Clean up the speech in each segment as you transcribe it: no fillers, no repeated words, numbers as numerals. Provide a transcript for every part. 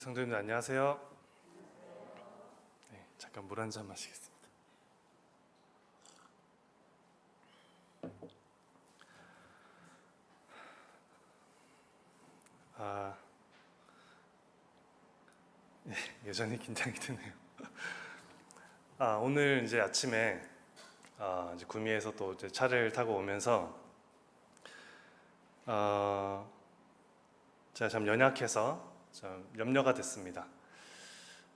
성도님들 안녕하세요. 네, 잠깐 물 한 잔 마시겠습니다. 아, 여전히 긴장이 되네요. 오늘 이제 아침에 이제 구미에서 또 이제 차를 타고 오면서 제가 참 연약해서 좀 염려가 됐습니다.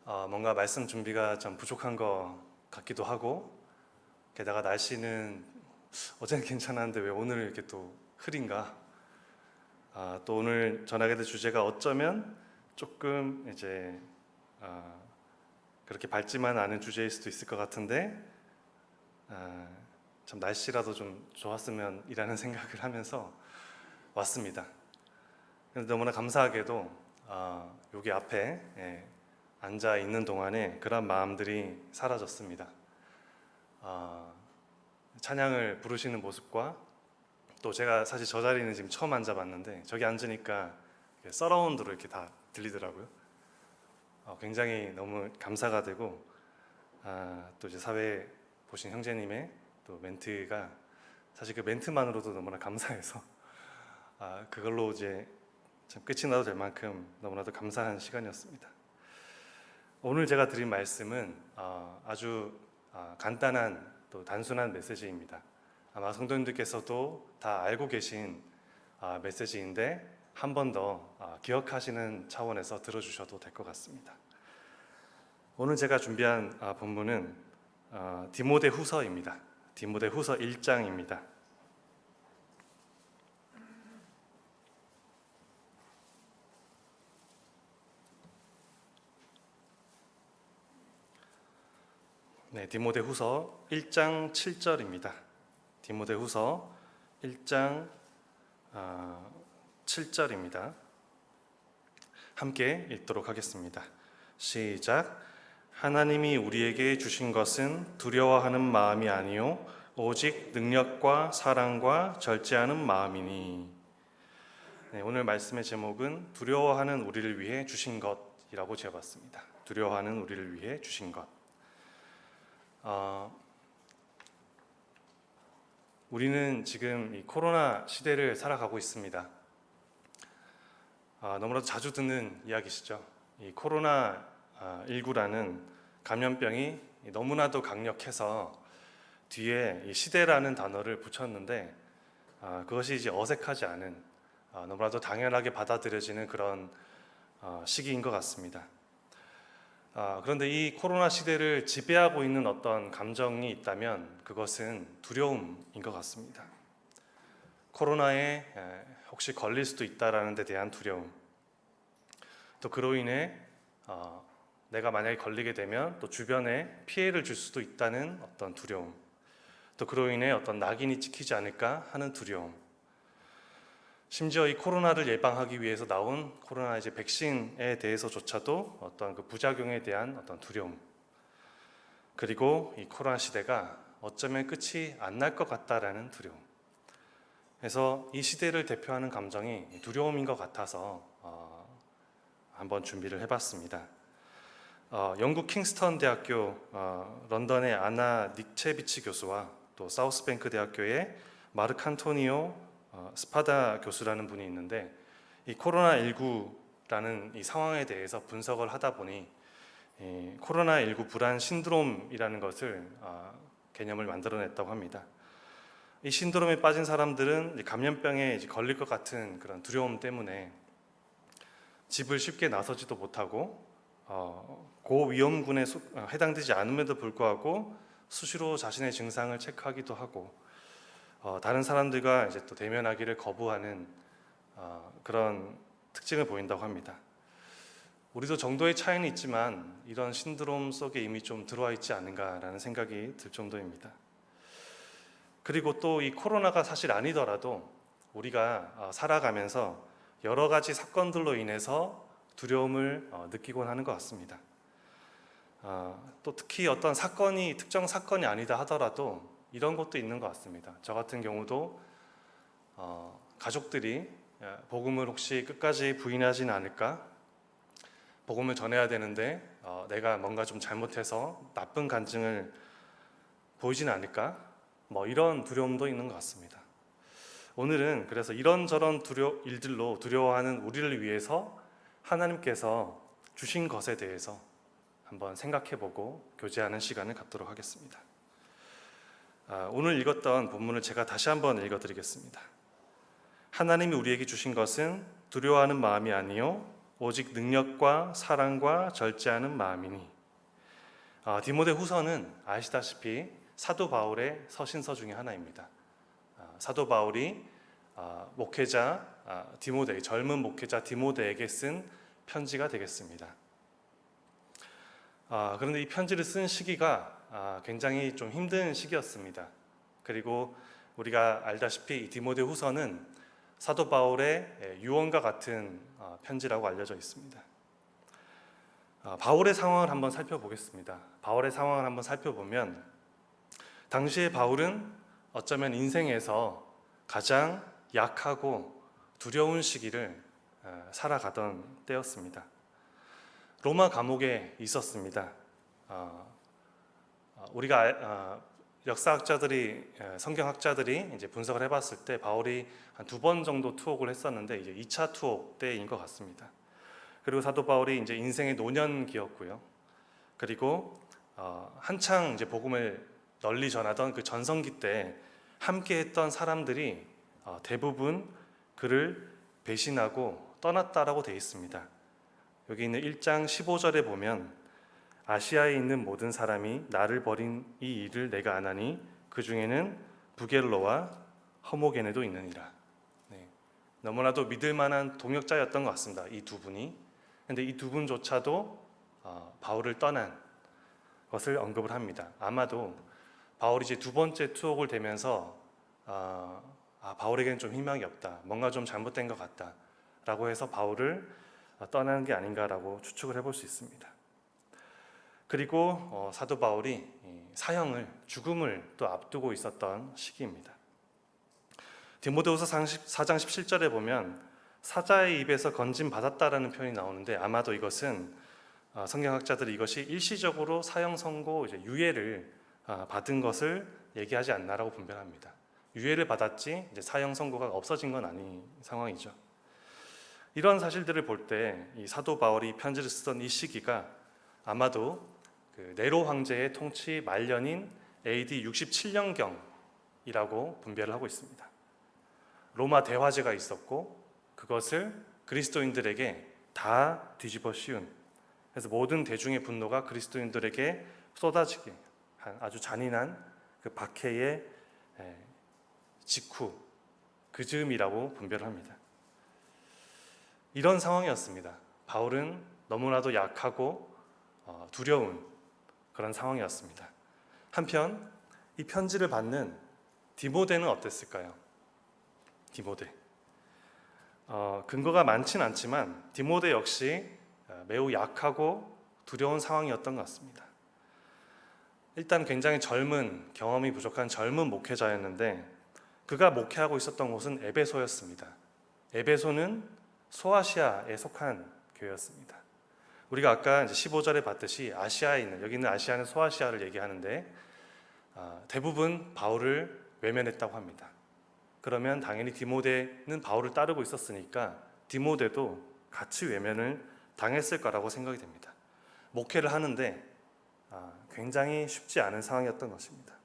뭔가 말씀 준비가 좀 부족한 것 같기도 하고, 게다가 날씨는 어제는 괜찮았는데 왜 오늘 이렇게 또 흐린가? 또 오늘 전하게 될 주제가 어쩌면 조금 이제 그렇게 밝지만 않은 주제일 수도 있을 것 같은데, 참 날씨라도 좀 좋았으면 이라는 생각을 하면서 왔습니다. 그런데 너무나 감사하게도 여기 앞에 앉아 있는 동안에 그런 마음들이 사라졌습니다. 찬양을 부르시는 모습과 또 제가 사실 저 자리는 지금 처음 앉아봤는데 저기 앉으니까 서라운드로 이렇게 다 들리더라고요. 굉장히 너무 감사가 되고, 또 이제 사회 보신 형제님의 또 멘트가 사실 그 멘트만으로도 너무나 감사해서 그걸로 이제 참 끝이 나도 될 만큼 너무나도 감사한 시간이었습니다. 오늘 제가 드린 말씀은 아주 간단한 또 단순한 메시지입니다. 아마 성도님들께서도 다 알고 계신 메시지인데 한 번 더 기억하시는 차원에서 들어주셔도 될 것 같습니다. 오늘 제가 준비한 본문은 디모데 후서입니다. 디모데 후서 1장입니다. 네, 디모데 후서 1장 7절입니다. 디모데 후서 1장 7절입니다. 함께 읽도록 하겠습니다. 시작. 하나님이 우리에게 주신 것은 두려워하는 마음이 아니요 오직 능력과 사랑과 절제하는 마음이니. 네, 오늘 말씀의 제목은 두려워하는 우리를 위해 주신 것이라고 지어봤습니다. 두려워하는 우리를 위해 주신 것. 우리는 지금 이 코로나 시대를 살아가고 있습니다. 너무나도 자주 듣는 이야기시죠. 이 코로나 19라는 감염병이 너무나도 강력해서 뒤에 이 시대라는 단어를 붙였는데 그것이 이제 어색하지 않은, 너무나도 당연하게 받아들여지는 그런 시기인 것 같습니다. 그런데 이 코로나 시대를 지배하고 있는 어떤 감정이 있다면 그것은 두려움인 것 같습니다. 코로나에 혹시 걸릴 수도 있다라는 데 대한 두려움, 또 그로 인해 내가 만약에 걸리게 되면 또 주변에 피해를 줄 수도 있다는 어떤 두려움, 또 그로 인해 어떤 낙인이 찍히지 않을까 하는 두려움, 심지어 이 코로나를 예방하기 위해서 나온 코로나 이제 백신에 대해서조차도 어떤 그 부작용에 대한 어떤 두려움, 그리고 이 코로나 시대가 어쩌면 끝이 안 날 것 같다라는 두려움. 그래서 이 시대를 대표하는 감정이 두려움인 것 같아서 한번 준비를 해봤습니다. 영국 킹스턴 대학교, 런던의 아나 닉체비치 교수와 또 사우스뱅크 대학교의 마르크 안토니오 스파다 교수라는 분이 있는데, 이 코로나19라는 이 상황에 대해서 분석을 하다 보니 이 코로나19 불안 신드롬이라는 것을 개념을 만들어냈다고 합니다. 이 신드롬에 빠진 사람들은 감염병에 걸릴 것 같은 그런 두려움 때문에 집을 쉽게 나서지도 못하고 고위험군에 해당되지 않음에도 불구하고 수시로 자신의 증상을 체크하기도 하고 다른 사람들과 이제 또 대면하기를 거부하는 그런 특징을 보인다고 합니다. 우리도 정도의 차이는 있지만 이런 신드롬 속에 이미 좀 들어와 있지 않은가라는 생각이 들 정도입니다. 그리고 또 이 코로나가 사실 아니더라도 우리가 살아가면서 여러 가지 사건들로 인해서 두려움을 느끼곤 하는 것 같습니다. 또 특히 어떤 사건이 특정 사건이 아니다 하더라도 이런 것도 있는 것 같습니다. 저 같은 경우도 가족들이 복음을 혹시 끝까지 부인하지는 않을까, 복음을 전해야 되는데 내가 뭔가 좀 잘못해서 나쁜 간증을 보이지는 않을까? 이런 두려움도 있는 것 같습니다. 오늘은 그래서 이런저런 일들로 두려워하는 우리를 위해서 하나님께서 주신 것에 대해서 한번 생각해보고 교제하는 시간을 갖도록 하겠습니다. 오늘 읽었던 본문을 제가 다시 한번 읽어드리겠습니다. 하나님이 우리에게 주신 것은 두려워하는 마음이 아니요 오직 능력과 사랑과 절제하는 마음이니. 디모데 후서는 아시다시피 사도 바울의 서신서 중에 하나입니다. 사도 바울이 목회자 디모데, 젊은 목회자 디모데에게 쓴 편지가 되겠습니다. 그런데 이 편지를 쓴 시기가 굉장히 좀 힘든 시기였습니다. 그리고 우리가 알다시피 이 디모데 후서는 사도 바울의 유언과 같은 편지라고 알려져 있습니다. 바울의 상황을 한번 살펴보겠습니다. 바울의 상황을 한번 살펴보면 당시에 바울은 어쩌면 인생에서 가장 약하고 두려운 시기를 살아가던 때였습니다. 로마 감옥에 있었습니다. 우리가 역사학자들이 성경학자들이 이제 분석을 해봤을 때 바울이 한 2번 정도 투옥을 했었는데 이제 2차 투옥 때인 것 같습니다. 그리고 사도 바울이 이제 인생의 노년기였고요. 그리고 한창 이제 복음을 널리 전하던 그 전성기 때 함께했던 사람들이 대부분 그를 배신하고 떠났다라고 되어 있습니다. 여기 있는 1장 15절에 보면 아시아에 있는 모든 사람이 나를 버린 이 일을 내가 아나니 그 중에는 부겔로와 허모게네도 있느니라. 너무나도 믿을 만한 동역자였던 것 같습니다. 이 두 분이. 그런데 이 두 분조차도 바울을 떠난 것을 언급을 합니다. 아마도 바울이 이제 2번째 투옥을 되면서 바울에게는 좀 희망이 없다, 뭔가 좀 잘못된 것 같다라고 해서 바울을 떠나는 게 아닌가라고 추측을 해볼 수 있습니다. 그리고 사도 바울이 사형을, 죽음을 또 앞두고 있었던 시기입니다. 디모데후서 4장 17절에 보면 사자의 입에서 건짐 받았다라는 표현이 나오는데 아마도 이것은 성경학자들이 이것이 일시적으로 사형 선고 유예를 받은 것을 얘기하지 않나라고 분별합니다. 유예를 받았지 이제 사형 선고가 없어진 건 아닌 상황이죠. 이런 사실들을 볼 때 이 사도 바울이 편지를 쓰던 이 시기가 아마도 그 네로 황제의 통치 말년인 AD 67년경이라고 분별을 하고 있습니다. 로마 대화제가 있었고 그것을 그리스도인들에게 다 뒤집어 씌운, 그래서 모든 대중의 분노가 그리스도인들에게 쏟아지게 한 아주 잔인한 그 박해의 직후 그 즈음이라고 분별합니다. 이런 상황이었습니다. 바울은 너무나도 약하고 두려운 그런 상황이었습니다. 한편 이 편지를 받는 디모데는 어땠을까요? 디모데. 근거가 많지는 않지만 디모데 역시 매우 약하고 두려운 상황이었던 것 같습니다. 일단 굉장히 젊은, 경험이 부족한 젊은 목회자였는데 그가 목회하고 있었던 곳은 에베소였습니다. 에베소는 소아시아에 속한 교회였습니다. 우리가 아까 이제 15절에 봤듯이 아시아에 있는, 여기 있는 아시아는 소아시아를 얘기하는데 대부분 바울을 외면했다고 합니다. 그러면 당연히 디모데는 바울을 따르고 있었으니까 디모데도 같이 외면을 당했을 거라고 생각이 됩니다. 목회를 하는데 굉장히 쉽지 않은 상황이었던 것입니다.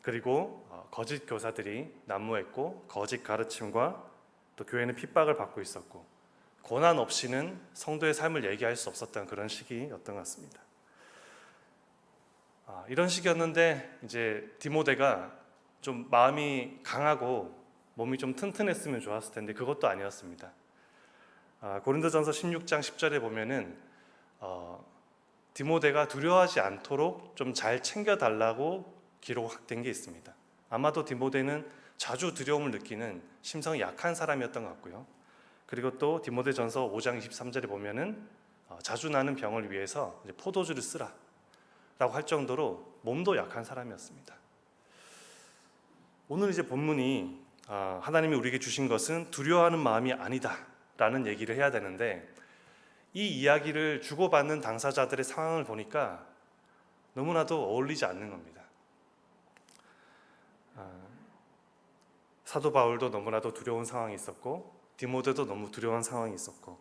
그리고 거짓 교사들이 난무했고 거짓 가르침과 또 교회는 핍박을 받고 있었고 고난 없이는 성도의 삶을 얘기할 수 없었던 그런 시기였던 것 같습니다. 이런 시기였는데 이제 디모데가 좀 마음이 강하고 몸이 좀 튼튼했으면 좋았을 텐데 그것도 아니었습니다. 고린도전서 16장 10절에 보면은 디모데가 두려워하지 않도록 좀 잘 챙겨달라고 기록된 게 있습니다. 아마도 디모데는 자주 두려움을 느끼는 심성이 약한 사람이었던 것 같고요. 그리고 또 디모데전서 5장 23절에 보면은 자주 나는 병을 위해서 이제 포도주를 쓰라 라고 할 정도로 몸도 약한 사람이었습니다. 오늘 이제 본문이 하나님이 우리에게 주신 것은 두려워하는 마음이 아니다 라는 얘기를 해야 되는데 이 이야기를 주고받는 당사자들의 상황을 보니까 너무나도 어울리지 않는 겁니다. 사도 바울도 너무나도 두려운 상황이 있었고 디모데도 너무 두려운 상황이 있었고,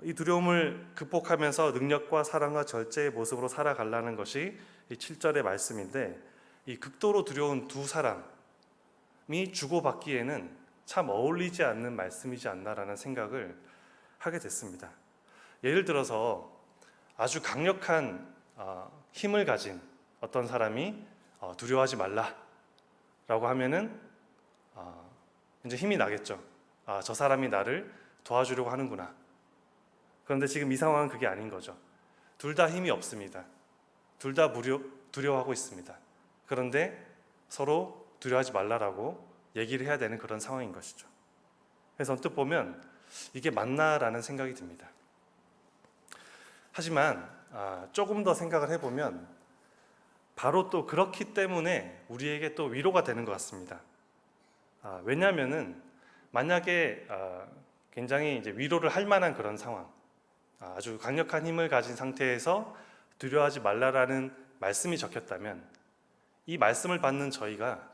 이 두려움을 극복하면서 능력과 사랑과 절제의 모습으로 살아가려는 것이 이 7절의 말씀인데, 이 극도로 두려운 두 사람이 주고받기에는 참 어울리지 않는 말씀이지 않나라는 생각을 하게 됐습니다. 예를 들어서 아주 강력한 힘을 가진 어떤 사람이 두려워하지 말라라고 하면은 이제 힘이 나겠죠. 저 사람이 나를 도와주려고 하는구나. 그런데 지금 이 상황은 그게 아닌 거죠. 둘 다 힘이 없습니다. 둘 다 두려워하고 있습니다. 그런데 서로 두려워하지 말라라고 얘기를 해야 되는 그런 상황인 것이죠. 그래서 언뜻 보면 이게 맞나라는 생각이 듭니다. 하지만 조금 더 생각을 해보면 바로 또 그렇기 때문에 우리에게 또 위로가 되는 것 같습니다. 왜냐하면은 만약에 굉장히 이제 위로를 할 만한 그런 상황, 아주 강력한 힘을 가진 상태에서 두려워하지 말라라는 말씀이 적혔다면, 이 말씀을 받는 저희가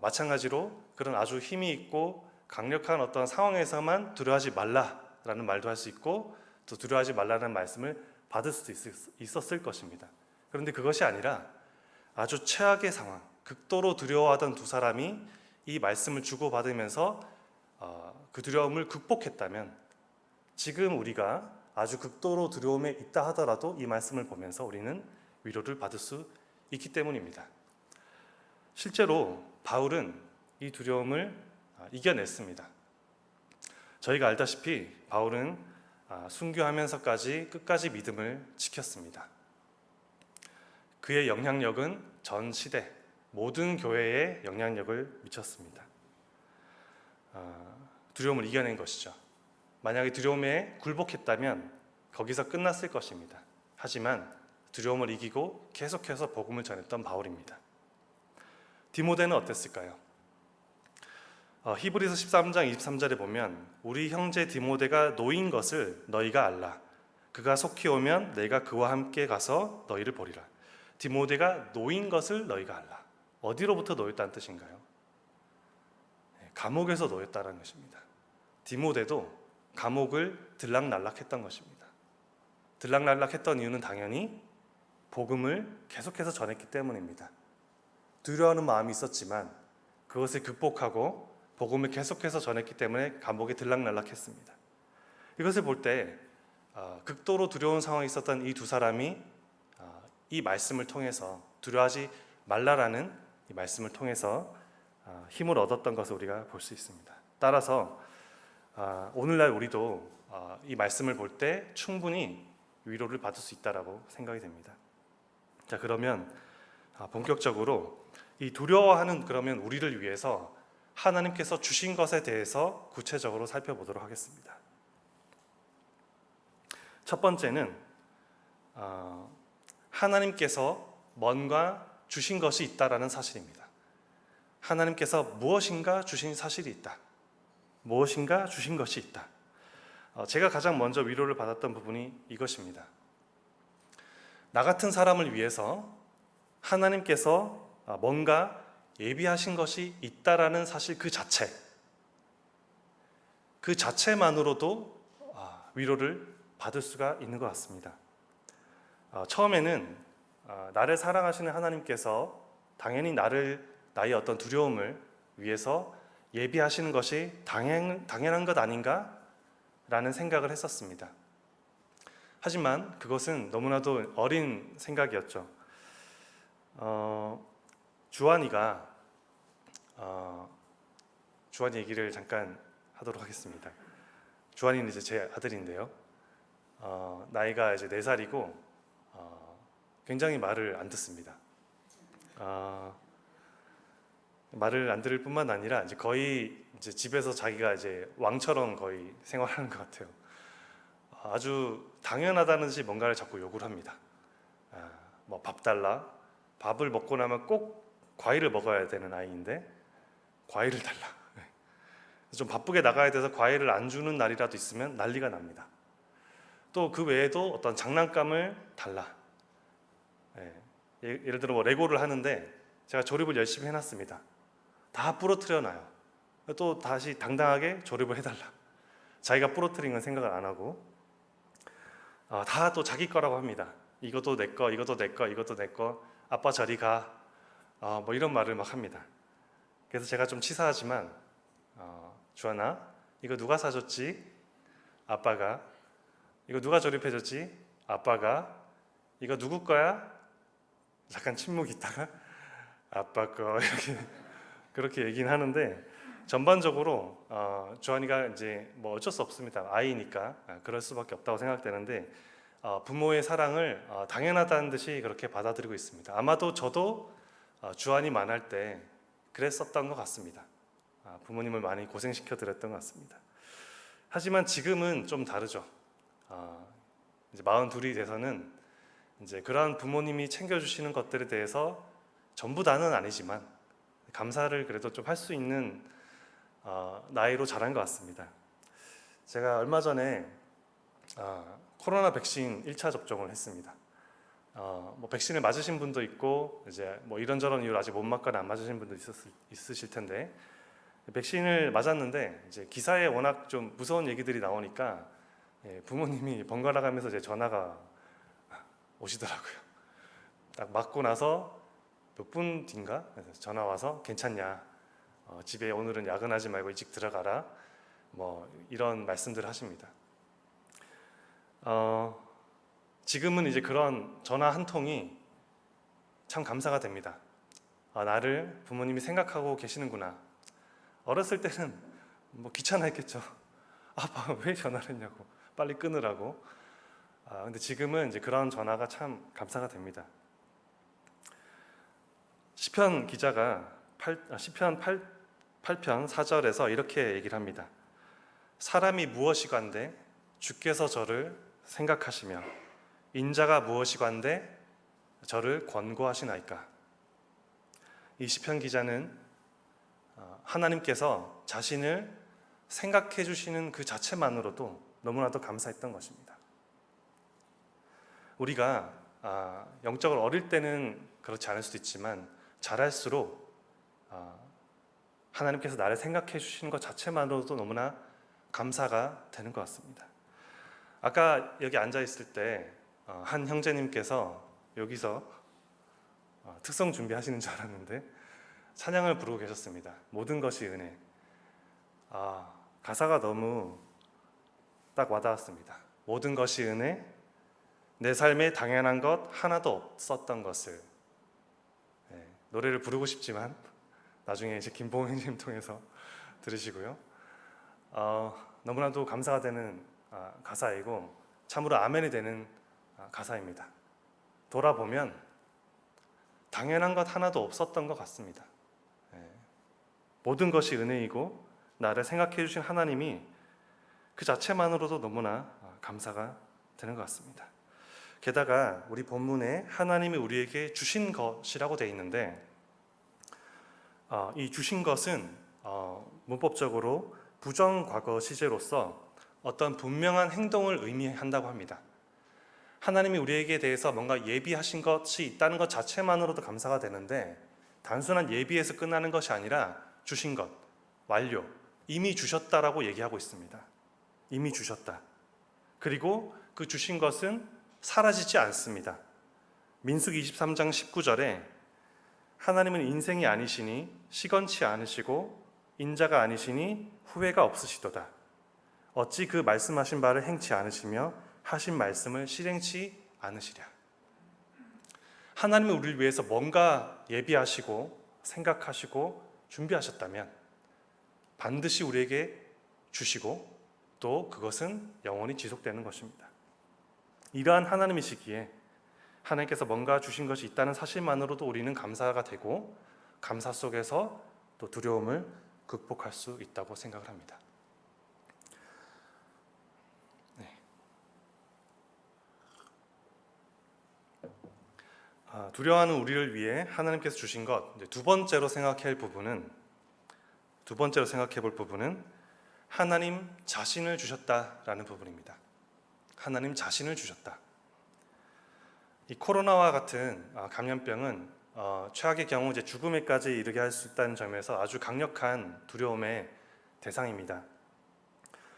마찬가지로 그런 아주 힘이 있고 강력한 어떤 상황에서만 두려워하지 말라라는 말도 할 수 있고, 또 두려워하지 말라는 말씀을 받을 수도 있었을 것입니다. 그런데 그것이 아니라 아주 최악의 상황, 극도로 두려워하던 두 사람이 이 말씀을 주고받으면서 그 두려움을 극복했다면, 지금 우리가 아주 극도로 두려움에 있다 하더라도 이 말씀을 보면서 우리는 위로를 받을 수 있기 때문입니다. 실제로 바울은 이 두려움을 이겨냈습니다. 저희가 알다시피 바울은 순교하면서까지 끝까지 믿음을 지켰습니다. 그의 영향력은 전 시대 모든 교회에 영향력을 미쳤습니다. 두려움을 이겨낸 것이죠. 만약에 두려움에 굴복했다면 거기서 끝났을 것입니다. 하지만 두려움을 이기고 계속해서 복음을 전했던 바울입니다. 디모데는 어땠을까요? 히브리서 13장 23절에 보면 우리 형제 디모데가 놓인 것을 너희가 알라. 그가 속히 오면 내가 그와 함께 가서 너희를 보리라. 디모데가 놓인 것을 너희가 알라. 어디로부터 놓였다는 뜻인가요? 감옥에서 놓였다는 것입니다. 디모데도 감옥을 들락날락했던 것입니다. 들락날락했던 이유는 당연히 복음을 계속해서 전했기 때문입니다. 두려워하는 마음이 있었지만 그것을 극복하고 복음을 계속해서 전했기 때문에 감옥에 들락날락했습니다. 이것을 볼 때 극도로 두려운 상황에 있었던 이 두 사람이 이 말씀을 통해서, 두려워하지 말라라는 이 말씀을 통해서 힘을 얻었던 것을 우리가 볼 수 있습니다. 따라서 오늘날 우리도 이 말씀을 볼 때 충분히 위로를 받을 수 있다라고 생각이 됩니다. 자, 그러면 본격적으로 이 두려워하는 그러면 우리를 위해서 하나님께서 주신 것에 대해서 구체적으로 살펴보도록 하겠습니다. 첫 번째는 하나님께서 뭔가 주신 것이 있다라는 사실입니다. 하나님께서 무엇인가 주신 사실이 있다. 무엇인가 주신 것이 있다. 제가 가장 먼저 위로를 받았던 부분이 이것입니다. 나 같은 사람을 위해서 하나님께서 뭔가 예비하신 것이 있다라는 사실 그 자체만으로도 위로를 받을 수가 있는 것 같습니다. 처음에는 나를 사랑하시는 하나님께서 당연히 나의 어떤 두려움을 위해서 예비하시는 것이 당연한 것 아닌가? 라는 생각을 했었습니다. 하지만 그것은 너무나도 어린 생각이었죠. 주한이 얘기를 잠깐 하도록 하겠습니다. 주한이는 이제 제 아들인데요. 나이가 이제 4살이고 굉장히 말을 안 듣습니다. 말을 안 들을 뿐만 아니라 이제 거의 이제 집에서 자기가 이제 왕처럼 거의 생활하는 것 같아요. 아주 당연하다는 듯이 뭔가를 자꾸 요구를 합니다. 뭐 밥 달라. 밥을 먹고 나면 꼭 과일을 먹어야 되는 아이인데 과일을 달라. 좀 바쁘게 나가야 돼서 과일을 안 주는 날이라도 있으면 난리가 납니다. 또 그 외에도 어떤 장난감을 달라. 예, 예를 들어 뭐 레고를 하는데 제가 조립을 열심히 해놨습니다. 다 부러뜨려 놔요. 또 다시 당당하게 조립을 해달라. 자기가 부러뜨린 건 생각을 안 하고 다 또 자기 거라고 합니다. 이것도 내 거, 이것도 내 거, 이것도 내 거. 아빠 저리 가. 뭐 이런 말을 막 합니다. 그래서 제가 좀 치사하지만 주하나 이거 누가 사줬지? 아빠가. 이거 누가 조립해줬지? 아빠가. 이거 누구 거야? 잠깐 침묵이 있다가 아빠 거 이렇게 그렇게 얘기는 하는데 전반적으로 주한이가 이제 뭐 어쩔 수 없습니다. 아이니까 그럴 수밖에 없다고 생각되는데 부모의 사랑을 당연하다는 듯이 그렇게 받아들이고 있습니다. 아마도 저도 주한이 만날 때 그랬었던 것 같습니다. 부모님을 많이 고생시켜 드렸던 것 같습니다. 하지만 지금은 좀 다르죠. 이제 42이 돼서는 이제 그러한 부모님이 챙겨주시는 것들에 대해서 전부 다는 아니지만 감사를 그래도 좀 할 수 있는 나이로 자란 것 같습니다. 제가 얼마 전에 코로나 백신 1차 접종을 했습니다. 뭐 백신을 맞으신 분도 있고 이제 뭐 이런저런 이유로 아직 못 맞거나 안 맞으신 분도 있으실 텐데 백신을 맞았는데 이제 기사에 워낙 좀 무서운 얘기들이 나오니까 부모님이 번갈아 가면서 제 전화가 오시더라고요. 딱 맞고 나서 몇 분 뒤인가 전화 와서 괜찮냐, 집에 오늘은 야근하지 말고 일찍 들어가라, 뭐 이런 말씀들을 하십니다. 지금은 이제 그런 전화 한 통이 참 감사가 됩니다. 나를 부모님이 생각하고 계시는구나. 어렸을 때는 뭐 귀찮아했겠죠. 아빠 왜 전화를 했냐고, 빨리 끊으라고. 근데 지금은 이제 그런 전화가 참 감사가 됩니다. 시편 기자가 시편 8편 4절에서 이렇게 얘기를 합니다. 사람이 무엇이관데 주께서 저를 생각하시며 인자가 무엇이관데 저를 권고하시나이까. 이 시편 기자는 하나님께서 자신을 생각해 주시는 그 자체만으로도 너무나도 감사했던 것입니다. 우리가 영적으로 어릴 때는 그렇지 않을 수도 있지만 자랄수록 하나님께서 나를 생각해 주시는 것 자체만으로도 너무나 감사가 되는 것 같습니다. 아까 여기 앉아 있을 때 한 형제님께서 여기서 특성 준비하시는 줄 알았는데 찬양을 부르고 계셨습니다. 모든 것이 은혜. 가사가 너무 딱 와닿았습니다. 모든 것이 은혜, 내 삶에 당연한 것 하나도 없었던 것을. 노래를 부르고 싶지만 나중에 이제 김봉현님 통해서 들으시고요. 너무나도 감사가 되는 가사이고 참으로 아멘이 되는 가사입니다. 돌아보면 당연한 것 하나도 없었던 것 같습니다. 모든 것이 은혜이고 나를 생각해 주신 하나님이 그 자체만으로도 너무나 감사가 되는 것 같습니다. 게다가 우리 본문에 하나님이 우리에게 주신 것이라고 되어 있는데 이 주신 것은 문법적으로 부정과거 시제로서 어떤 분명한 행동을 의미한다고 합니다. 하나님이 우리에게 대해서 뭔가 예비하신 것이 있다는 것 자체만으로도 감사가 되는데 단순한 예비에서 끝나는 것이 아니라 주신 것, 완료, 이미 주셨다라고 얘기하고 있습니다. 이미 주셨다. 그리고 그 주신 것은 사라지지 않습니다. 민수기 23장 19절에 하나님은 인생이 아니시니 시건치 않으시고 인자가 아니시니 후회가 없으시도다. 어찌 그 말씀하신 바를 행치 않으시며 하신 말씀을 실행치 않으시랴. 하나님은 우리를 위해서 뭔가 예비하시고 생각하시고 준비하셨다면 반드시 우리에게 주시고 또 그것은 영원히 지속되는 것입니다. 이러한 하나님이시기에 하나님께서 뭔가 주신 것이 있다는 사실만으로도 우리는 감사가 되고 감사 속에서 또 두려움을 극복할 수 있다고 생각을 합니다. 두려워하는 우리를 위해 하나님께서 주신 것, 두 번째로 생각해 볼 부분은 하나님 자신을 주셨다라는 부분입니다. 하나님 자신을 주셨다. 이 코로나와 같은 감염병은 최악의 경우 이제 죽음에까지 이르게 할 수 있다는 점에서 아주 강력한 두려움의 대상입니다.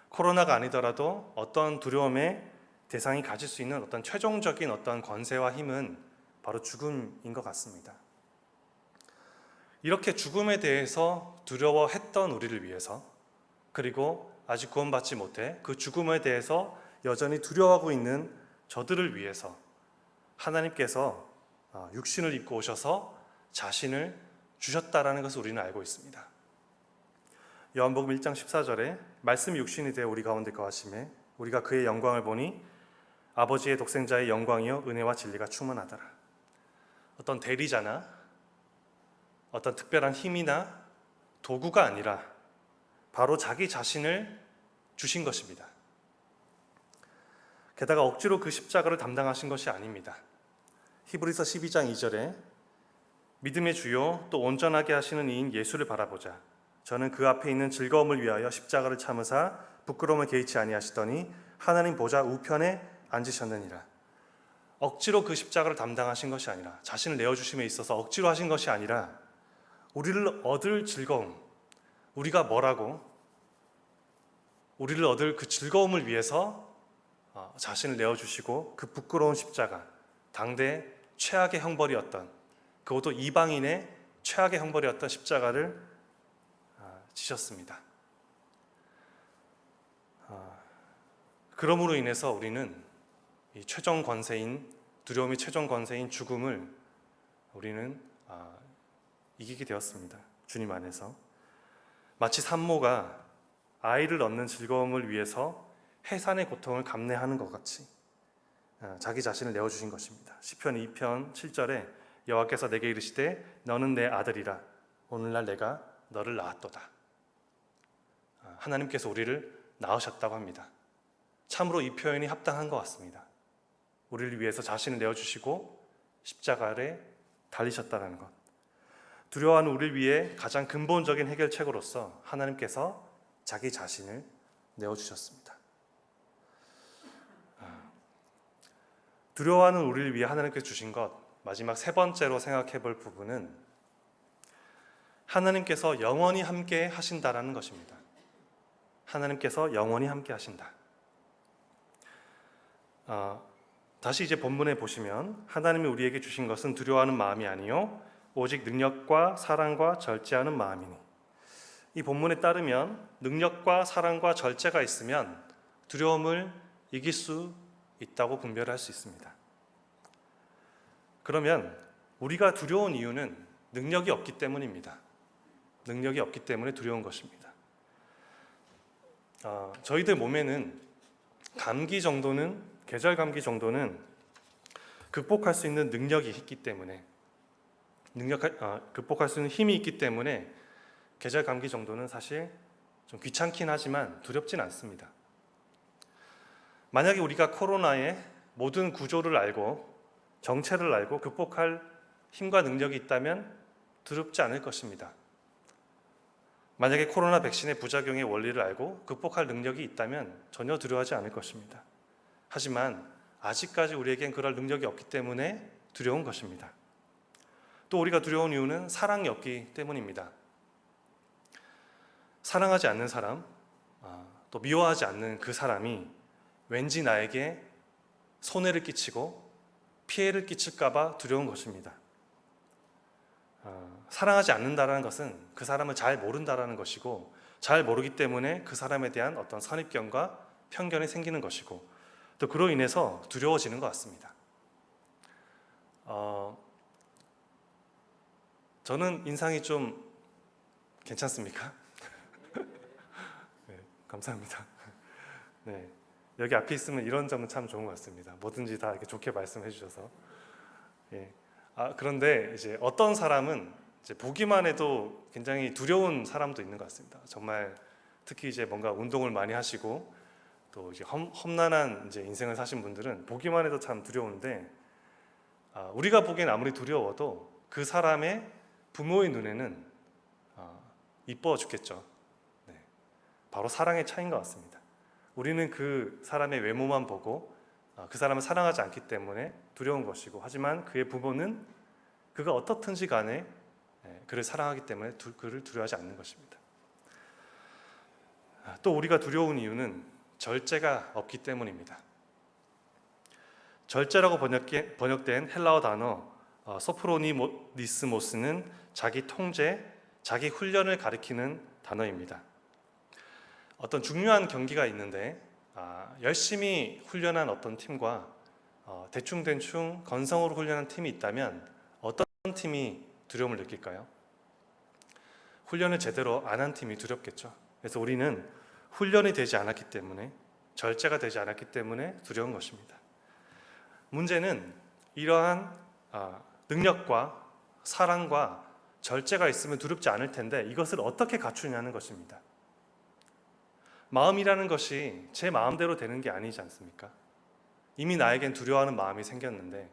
코로나가 아니더라도 어떤 두려움의 대상이 가질 수 있는 어떤 최종적인 어떤 권세와 힘은 바로 죽음인 것 같습니다. 이렇게 죽음에 대해서 두려워했던 우리를 위해서, 그리고 아직 구원받지 못해 그 죽음에 대해서 여전히 두려워하고 있는 저들을 위해서 하나님께서 육신을 입고 오셔서 자신을 주셨다라는 것을 우리는 알고 있습니다. 요한복음 1장 14절에 말씀이 육신이 되어 우리 가운데 거하심에 우리가 그의 영광을 보니 아버지의 독생자의 영광이요 은혜와 진리가 충만하더라. 어떤 대리자나 어떤 특별한 힘이나 도구가 아니라 바로 자기 자신을 주신 것입니다. 게다가 억지로 그 십자가를 담당하신 것이 아닙니다. 히브리서 12장 2절에 믿음의 주요 또 온전하게 하시는 이인 예수를 바라보자. 저는 그 앞에 있는 즐거움을 위하여 십자가를 참으사 부끄러움을 개의치 아니하시더니 하나님 보좌 우편에 앉으셨느니라. 억지로 그 십자가를 담당하신 것이 아니라, 자신을 내어주심에 있어서 억지로 하신 것이 아니라 우리를 얻을 즐거움, 우리가 뭐라고 우리를 얻을 그 즐거움을 위해서 자신을 내어주시고 그 부끄러운 십자가, 당대 최악의 형벌이었던, 그것도 이방인의 최악의 형벌이었던 십자가를 지셨습니다. 그러므로 인해서 우리는 이 최종 권세인, 두려움이 최종 권세인 죽음을 우리는 이기게 되었습니다. 주님 안에서. 마치 산모가 아이를 얻는 즐거움을 위해서 해산의 고통을 감내하는 것 같이 자기 자신을 내어주신 것입니다. 시편 2편 7절에 여호와께서 내게 이르시되 너는 내 아들이라 오늘날 내가 너를 낳았도다. 하나님께서 우리를 낳으셨다고 합니다. 참으로 이 표현이 합당한 것 같습니다. 우리를 위해서 자신을 내어주시고 십자가에 달리셨다는 것. 두려워하는 우리를 위해 가장 근본적인 해결책으로서 하나님께서 자기 자신을 내어주셨습니다. 두려워하는 우리를 위해 하나님께서 주신 것, 마지막 세 번째로 생각해 볼 부분은 하나님께서 영원히 함께 하신다라는 것입니다. 하나님께서 영원히 함께 하신다. 다시 이제 본문에 보시면 하나님이 우리에게 주신 것은 두려워하는 마음이 아니요 오직 능력과 사랑과 절제하는 마음이니. 이 본문에 따르면 능력과 사랑과 절제가 있으면 두려움을 이길 수 있다고 분별할 수 있습니다. 그러면 우리가 두려운 이유는 능력이 없기 때문입니다. 능력이 없기 때문에 두려운 것입니다. 저희들 몸에는 감기 정도는, 계절 감기 정도는 극복할 수 있는 능력이 있기 때문에, 극복할 수 있는 힘이 있기 때문에 계절 감기 정도는 사실 좀 귀찮긴 하지만 두렵진 않습니다. 만약에 우리가 코로나의 모든 구조를 알고 정체를 알고 극복할 힘과 능력이 있다면 두렵지 않을 것입니다. 만약에 코로나 백신의 부작용의 원리를 알고 극복할 능력이 있다면 전혀 두려워하지 않을 것입니다. 하지만 아직까지 우리에겐 그럴 능력이 없기 때문에 두려운 것입니다. 또 우리가 두려운 이유는 사랑이 없기 때문입니다. 사랑하지 않는 사람, 또 미워하지 않는 그 사람이 왠지 나에게 손해를 끼치고 피해를 끼칠까 봐 두려운 것입니다. 사랑하지 않는다는 것은 그 사람을 잘 모른다는 것이고, 잘 모르기 때문에 그 사람에 대한 어떤 선입견과 편견이 생기는 것이고, 또 그로 인해서 두려워지는 것 같습니다. 저는 인상이 좀 괜찮습니까? 네, 감사합니다. 네, 여기 앞에 있으면 이런 점은 참 좋은 것 같습니다. 뭐든지 다 이렇게 좋게 말씀해 주셔서. 예. 그런데 이제 어떤 사람은 이제 보기만 해도 굉장히 두려운 사람도 있는 것 같습니다. 정말 특히 이제 뭔가 운동을 많이 하시고 또 이제 험난한 이제 인생을 사신 분들은 보기만 해도 참 두려운데, 우리가 보기엔 아무리 두려워도 그 사람의 부모의 눈에는 이뻐 죽겠죠. 네. 바로 사랑의 차이인 것 같습니다. 우리는 그 사람의 외모만 보고 그 사람을 사랑하지 않기 때문에 두려운 것이고, 하지만 그의 부모는 그가 어떻든지 간에 그를 사랑하기 때문에 그를 두려워하지 않는 것입니다. 또 우리가 두려운 이유는 절제가 없기 때문입니다. 절제라고 번역된 헬라어 단어 소프로니스모스는 자기 통제, 자기 훈련을 가리키는 단어입니다. 어떤 중요한 경기가 있는데 열심히 훈련한 어떤 팀과 대충대충 건성으로 훈련한 팀이 있다면 어떤 팀이 두려움을 느낄까요? 훈련을 제대로 안 한 팀이 두렵겠죠. 그래서 우리는 훈련이 되지 않았기 때문에, 절제가 되지 않았기 때문에 두려운 것입니다. 문제는 이러한 능력과 사랑과 절제가 있으면 두렵지 않을 텐데 이것을 어떻게 갖추냐는 것입니다. 마음이라는 것이 제 마음대로 되는 게 아니지 않습니까? 이미 나에겐 두려워하는 마음이 생겼는데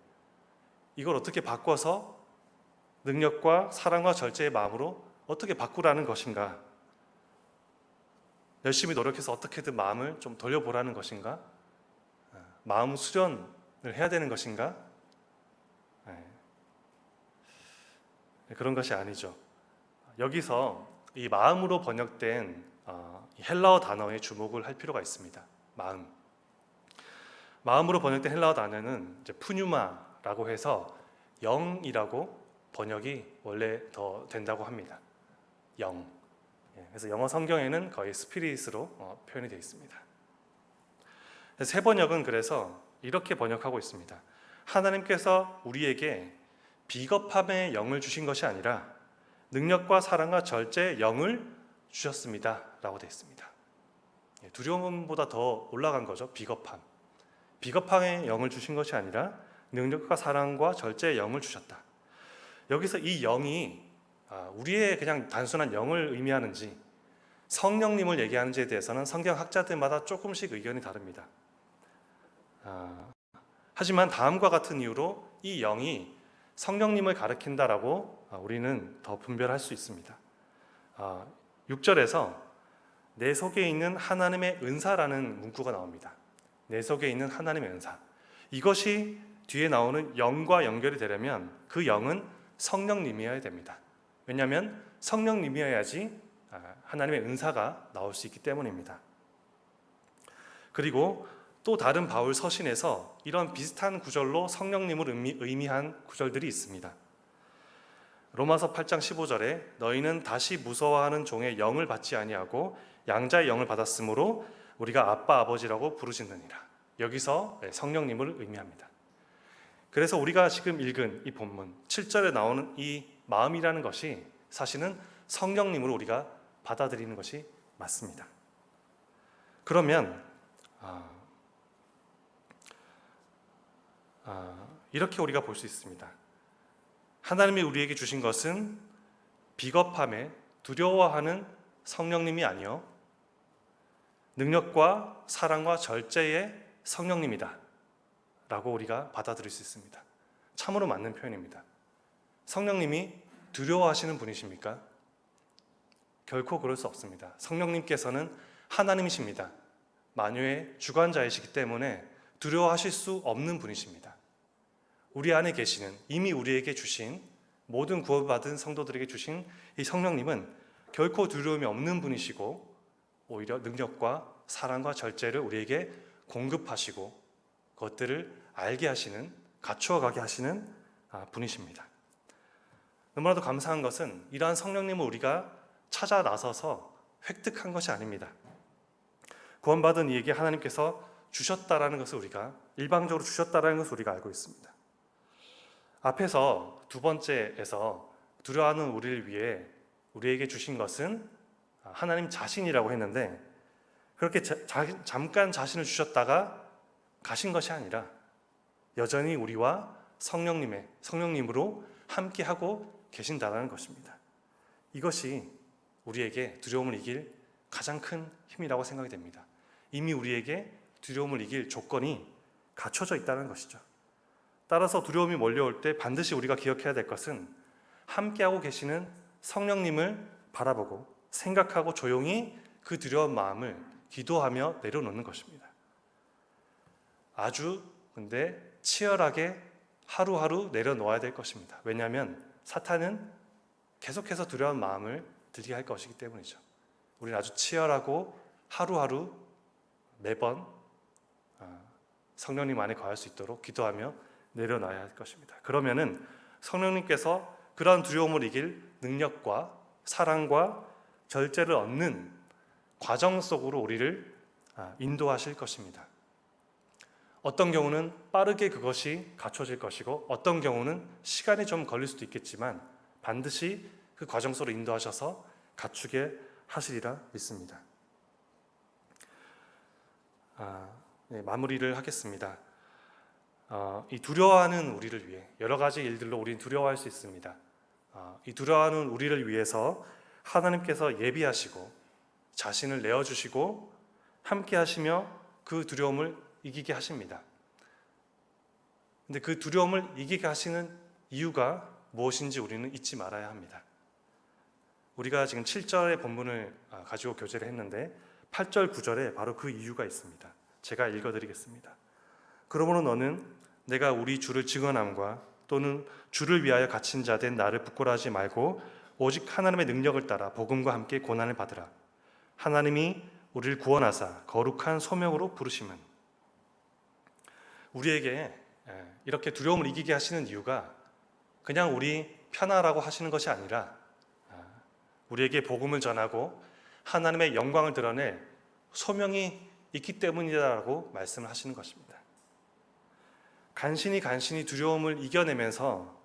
이걸 어떻게 바꿔서 능력과 사랑과 절제의 마음으로 어떻게 바꾸라는 것인가? 열심히 노력해서 어떻게든 마음을 좀 돌려보라는 것인가? 마음 수련을 해야 되는 것인가? 그런 것이 아니죠. 여기서 이 마음으로 번역된 헬라어 단어에 주목을 할 필요가 있습니다. 마음으로 번역된 헬라어 단어는 이제 푸뉴마라고 해서 영이라고 번역이 원래 더 된다고 합니다. 영. 그래서 영어 성경에는 거의 스피릿으로 표현이 되어 있습니다. 새 번역은 그래서 이렇게 번역하고 있습니다. 하나님께서 우리에게 비겁함의 영을 주신 것이 아니라 능력과 사랑과 절제의 영을 주셨습니다 라고 되어 있습니다. 두려움보다 더 올라간 거죠. 비겁함의 영을 주신 것이 아니라 능력과 사랑과 절제의 영을 주셨다. 여기서 이 영이 우리의 그냥 단순한 영을 의미하는지 성령님을 얘기하는지에 대해서는 성경학자들마다 조금씩 의견이 다릅니다. 하지만 다음과 같은 이유로 이 영이 성령님을 가리킨다라고 우리는 더 분별할 수 있습니다. 6절에서 내 속에 있는 하나님의 은사라는 문구가 나옵니다. 내 속에 있는 하나님의 은사. 이것이 뒤에 나오는 영과 연결이 되려면 그 영은 성령님이어야 됩니다. 왜냐하면 성령님이어야지 하나님의 은사가 나올 수 있기 때문입니다. 그리고 또 다른 바울 서신에서 이런 비슷한 구절로 성령님을 의미한 구절들이 있습니다. 로마서 8장 15절에 너희는 다시 무서워하는 종의 영을 받지 아니하고 양자의 영을 받았으므로 우리가 아빠 아버지라고 부르짖느니라. 여기서 성령님을 의미합니다. 그래서 우리가 지금 읽은 이 본문 7절에 나오는 이 마음이라는 것이 사실은 성령님으로 우리가 받아들이는 것이 맞습니다. 그러면 이렇게 우리가 볼 수 있습니다. 하나님이 우리에게 주신 것은 비겁함에 두려워하는 성령님이 아니요 능력과 사랑과 절제의 성령님이다 라고 우리가 받아들일 수 있습니다. 참으로 맞는 표현입니다. 성령님이 두려워하시는 분이십니까? 결코 그럴 수 없습니다. 성령님께서는 하나님이십니다. 만유의 주관자이시기 때문에 두려워하실 수 없는 분이십니다. 우리 안에 계시는, 이미 우리에게 주신, 모든 구원받은 성도들에게 주신 이 성령님은 결코 두려움이 없는 분이시고 오히려 능력과 사랑과 절제를 우리에게 공급하시고 그것들을 알게 하시는, 갖추어가게 하시는 분이십니다. 너무나도 감사한 것은 이러한 성령님을 우리가 찾아 나서서 획득한 것이 아닙니다. 구원받은 이에게 하나님께서 주셨다라는 것을 우리가 일방적으로 주셨다라는 것을 우리가 알고 있습니다. 앞에서 두 번째에서 두려워하는 우리를 위해 우리에게 주신 것은 하나님 자신이라고 했는데 그렇게 잠깐 자신을 주셨다가 가신 것이 아니라 여전히 우리와 성령님으로 함께하고 계신다는 것입니다. 이것이 우리에게 두려움을 이길 가장 큰 힘이라고 생각이 됩니다. 이미 우리에게 두려움을 이길 조건이 갖춰져 있다는 것이죠. 따라서 두려움이 몰려올 때 반드시 우리가 기억해야 될 것은 함께하고 계시는 성령님을 바라보고 생각하고 조용히 그 두려운 마음을 기도하며 내려놓는 것입니다. 아주 근데 치열하게 하루하루 내려놓아야 될 것입니다. 왜냐하면 사탄은 계속해서 두려운 마음을 들게 할 것이기 때문이죠. 우리는 아주 치열하고 하루하루 매번 성령님 안에 거할 수 있도록 기도하며 내려놔야 할 것입니다. 그러면은 성령님께서 그러한 두려움을 이길 능력과 사랑과 절제를 얻는 과정 속으로 우리를 인도하실 것입니다. 어떤 경우는 빠르게 그것이 갖춰질 것이고 어떤 경우는 시간이 좀 걸릴 수도 있겠지만 반드시 그 과정 속으로 인도하셔서 갖추게 하시리라 믿습니다. 마무리를 하겠습니다. 이 두려워하는 우리를 위해 여러 가지 일들로 우리는 두려워할 수 있습니다. 이 두려워하는 우리를 위해서 하나님께서 예비하시고 자신을 내어주시고 함께 하시며 그 두려움을 이기게 하십니다. 근데 그 두려움을 이기게 하시는 이유가 무엇인지 우리는 잊지 말아야 합니다. 우리가 지금 7절의 본문을 가지고 교제를 했는데 8절, 9절에 바로 그 이유가 있습니다. 제가 읽어드리겠습니다. 그러므로 너는 내가 우리 주를 증언함과 또는 주를 위하여 갇힌 자 된 나를 부끄러워하지 말고 오직 하나님의 능력을 따라 복음과 함께 고난을 받으라. 하나님이 우리를 구원하사 거룩한 소명으로 부르심은. 우리에게 이렇게 두려움을 이기게 하시는 이유가 그냥 우리 편하라고 하시는 것이 아니라 우리에게 복음을 전하고 하나님의 영광을 드러낼 소명이 있기 때문이라고 말씀을 하시는 것입니다. 간신히 두려움을 이겨내면서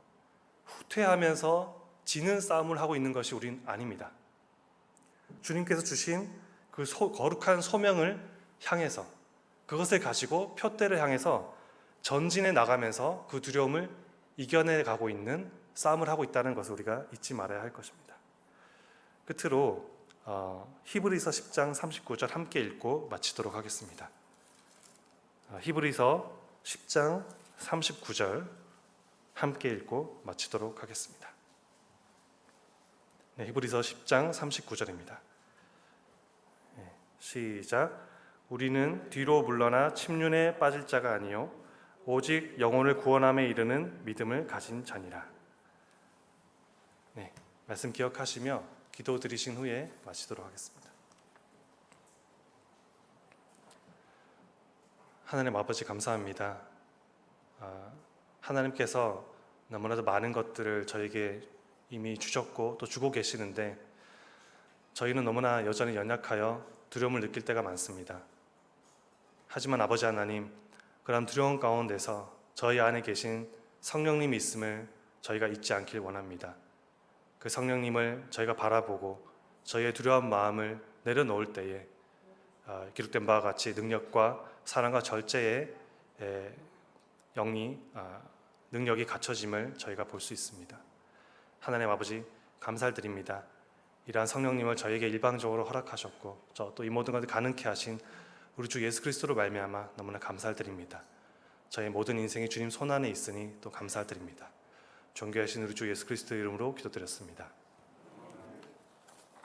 후퇴하면서 지는 싸움을 하고 있는 것이 우린 아닙니다. 주님께서 주신 그 거룩한 소명을 향해서 그것을 가지고 표대를 향해서 전진해 나가면서 그 두려움을 이겨내 가고 있는 싸움을 하고 있다는 것을 우리가 잊지 말아야 할 것입니다. 끝으로 히브리서 10장 39절 함께 읽고 마치도록 하겠습니다. 히브리서 10장 39절 함께 읽고 마치도록 하겠습니다. 네, 히브리서 10장 39절입니다. 시작. 우리는 뒤로 물러나 침륜에 빠질 자가 아니요 오직 영혼을 구원함에 이르는 믿음을 가진 자니라. 네, 말씀 기억하시며 기도 드리신 후에 마치도록 하겠습니다. 하나님 아버지 감사합니다. 하나님께서 너무나도 많은 것들을 저에게 이미 주셨고 또 주고 계시는데 저희는 너무나 여전히 연약하여 두려움을 느낄 때가 많습니다. 하지만 아버지 하나님, 그런 두려움 가운데서 저희 안에 계신 성령님이 있음을 저희가 잊지 않길 원합니다. 그 성령님을 저희가 바라보고 저희의 두려운 마음을 내려놓을 때에 기록된 바와 같이 능력과 사랑과 절제의 능력이 갖춰짐을 저희가 볼 수 있습니다. 하나님 아버지 감사드립니다. 이러한 성령님을 저에게 일방적으로 허락하셨고 또 이 모든 것을 가능케 하신 우리 주 예수 그리스도로 말미암아 너무나 감사드립니다. 저의 모든 인생이 주님 손안에 있으니 또 감사드립니다. 존귀하신 우리 주 예수 그리스도 이름으로 기도드렸습니다.